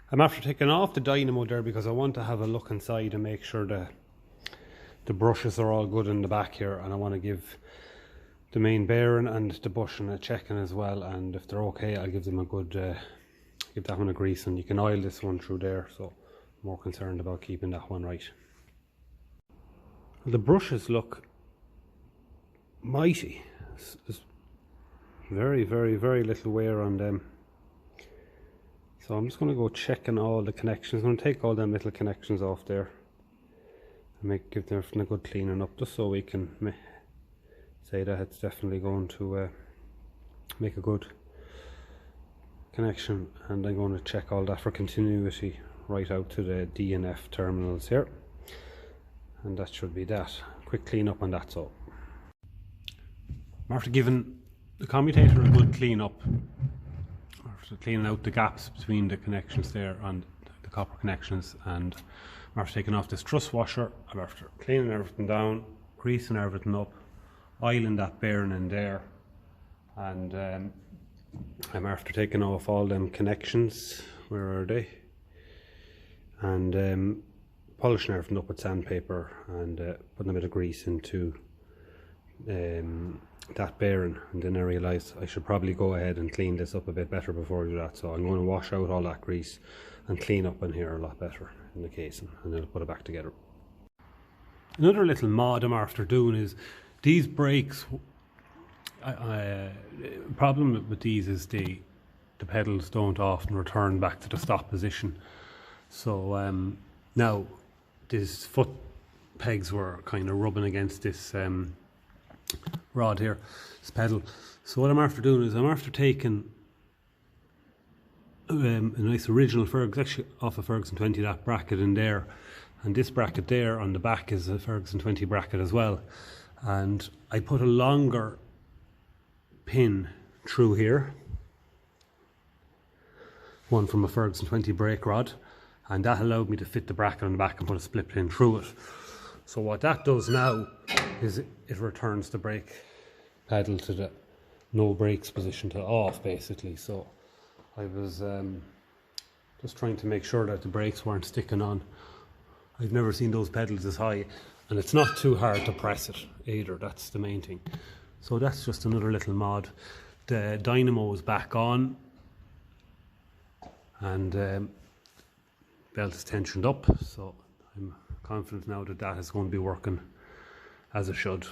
I'm after taking off the dynamo there because I want to have a look inside and make sure the brushes are all good in the back here, and I want to give the main bearing and the bushing a checking as well, and if they're okay I'll give them a good give that one a grease, and you can oil this one through there, so I'm more concerned about keeping that one right. The brushes look mighty. There's very little wear on them. So I'm just going to go checking all the connections. I'm going to take all them little connections off there and give them a good cleaning up, just so we can say that it's definitely going to make a good connection. And I'm going to check all that for continuity right out to the D and F terminals here, and that should be that. Quick clean up on that. So after giving the commutator a good clean up, after cleaning out the gaps between the connections there and the copper connections, and after taking off this truss washer, I'm after cleaning everything down, greasing everything up, oiling that bearing in there, and I'm after taking off all them connections. Where are they? And polishing everything up with sandpaper and putting a bit of grease into that bearing. And then I realised I should probably go ahead and clean this up a bit better before I do that, so I'm going to wash out all that grease and clean up in here a lot better in the casing, and then I'll put it back together. Another little mod I'm after doing is these brakes. Problem with these is the pedals don't often return back to the stop position. So now these foot pegs were kind of rubbing against this rod here, this pedal. So what I'm after doing is I'm after taking a nice original Ferguson, actually off a Ferguson 20, that bracket in there, and this bracket there on the back is a Ferguson 20 bracket as well, and I put a longer pin through here, one from a Ferguson 20 brake rod, and that allowed me to fit the bracket on the back and put a split pin through it. So what that does now is it returns the brake pedal to the no brakes position, to off basically. So I was just trying to make sure that the brakes weren't sticking on. I've never seen those pedals this high, and it's not too hard to press it either. That's the main thing. So that's just another little mod. The dynamo is back on, and belt is tensioned up, so I'm confident now that that is going to be working as it should.